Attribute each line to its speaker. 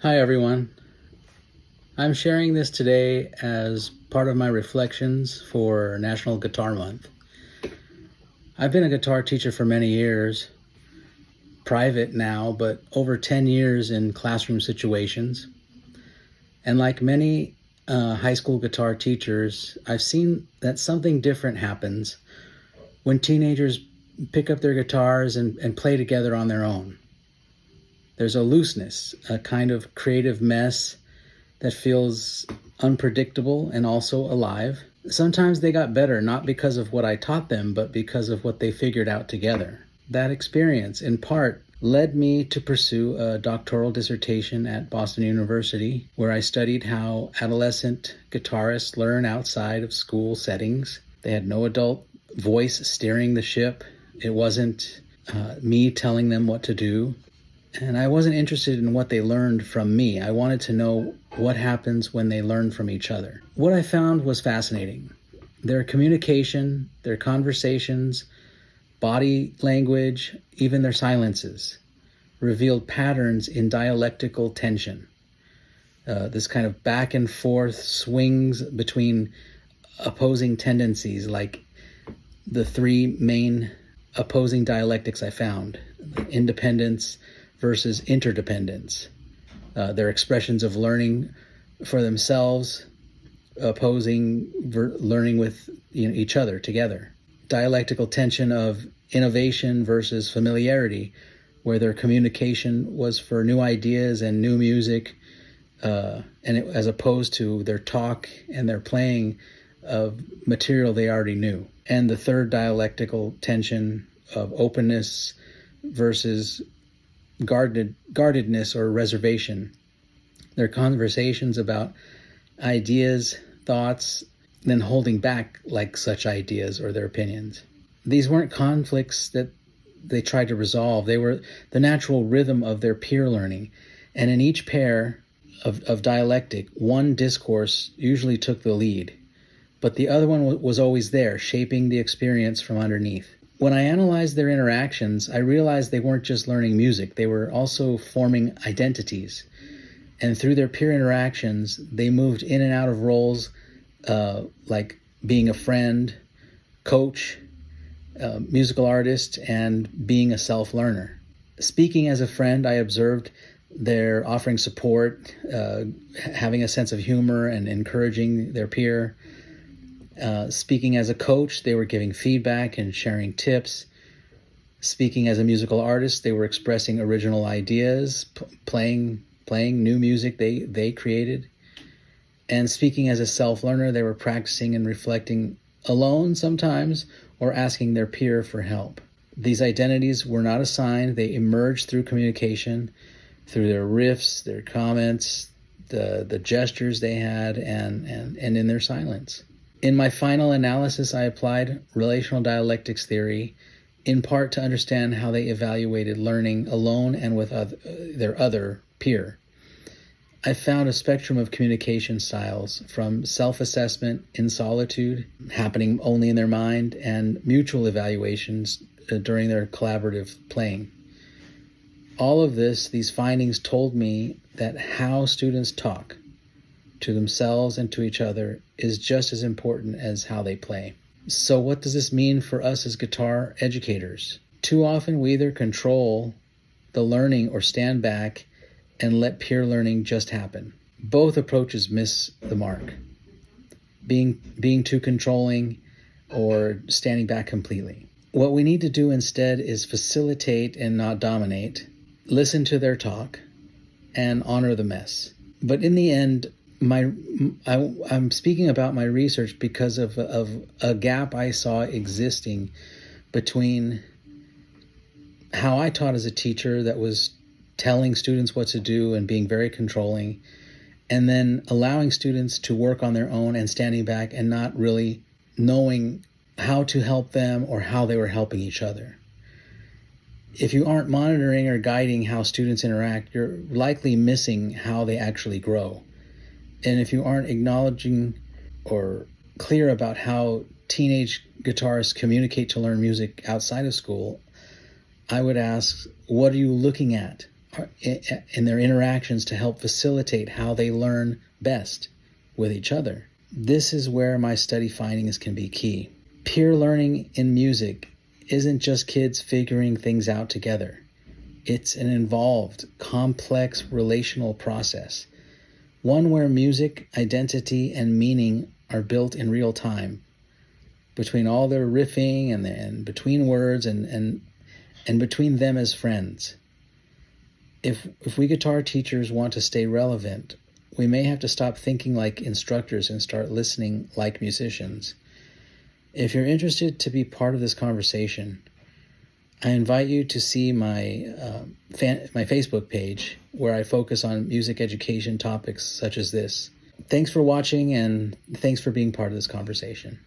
Speaker 1: Hi everyone. I'm sharing this today as part of my reflections for National Guitar Month. I've been a guitar teacher for many years, private now, but over 10 years in classroom situations. And like many high school guitar teachers, I've seen that something different happens when teenagers pick up their guitars and play together on their own. There's a looseness, a kind of creative mess that feels unpredictable and also alive. Sometimes they got better, not because of what I taught them, but because of what they figured out together. That experience, in part, led me to pursue a doctoral dissertation at Boston University, where I studied how adolescent guitarists learn outside of school settings. They had no adult voice steering the ship. It wasn't me telling them what to do. And I wasn't interested in what they learned from me. I wanted to know what happens when they learn from each other. What I found was fascinating. Their communication, their conversations, body language, even their silences revealed patterns in dialectical tension. This kind of back and forth swings between opposing tendencies, like the three main opposing dialectics I found: independence versus interdependence. Their expressions of learning for themselves, opposing learning with each other together. Dialectical tension of innovation versus familiarity, where their communication was for new ideas and new music, as opposed to their talk and their playing of material they already knew. And the third dialectical tension of openness versus guardedness or reservation. Their conversations about ideas, thoughts, then holding back like such ideas or their opinions. These weren't conflicts that they tried to resolve. They were the natural rhythm of their peer learning. And in each pair of dialectic, one discourse usually took the lead, but the other one was always there, shaping the experience from underneath. When I analyzed their interactions, I realized they weren't just learning music, they were also forming identities. And through their peer interactions, they moved in and out of roles like being a friend, coach, musical artist, and being a self-learner. Speaking as a friend, I observed their offering support, having a sense of humor and encouraging their peer. Speaking as a coach, they were giving feedback and sharing tips. Speaking as a musical artist, they were expressing original ideas, playing new music they created. And speaking as a self-learner, they were practicing and reflecting alone sometimes, or asking their peer for help. These identities were not assigned. They emerged through communication, through their riffs, their comments, the gestures they had, and in their silence. In my final analysis, I applied relational dialectics theory, in part to understand how they evaluated learning alone and with their other peer. I found a spectrum of communication styles, from self-assessment in solitude, happening only in their mind, and mutual evaluations during their collaborative playing. All of these findings told me that how students talk to themselves and to each other is just as important as how they play. So what does this mean for us as guitar educators? Too often we either control the learning or stand back and let peer learning just happen. Both approaches miss the mark. Being too controlling or standing back completely. What we need to do instead is facilitate and not dominate, listen to their talk, and honor the mess. But in the end, I'm speaking about my research because of a gap I saw existing between how I taught as a teacher, that was telling students what to do and being very controlling, and then allowing students to work on their own and standing back and not really knowing how to help them or how they were helping each other. If you aren't monitoring or guiding how students interact, you're likely missing how they actually grow. And if you aren't acknowledging or clear about how teenage guitarists communicate to learn music outside of school, I would ask, what are you looking at? in their interactions to help facilitate how they learn best with each other. This is where my study findings can be key. Peer learning in music isn't just kids figuring things out together. It's an involved, complex relational process, one where music, identity, and meaning are built in real time, between all their riffing and between words and between them as friends. If we guitar teachers want to stay relevant, we may have to stop thinking like instructors and start listening like musicians. If you're interested to be part of this conversation, I invite you to see my Facebook page, where I focus on music education topics such as this. Thanks for watching, and thanks for being part of this conversation.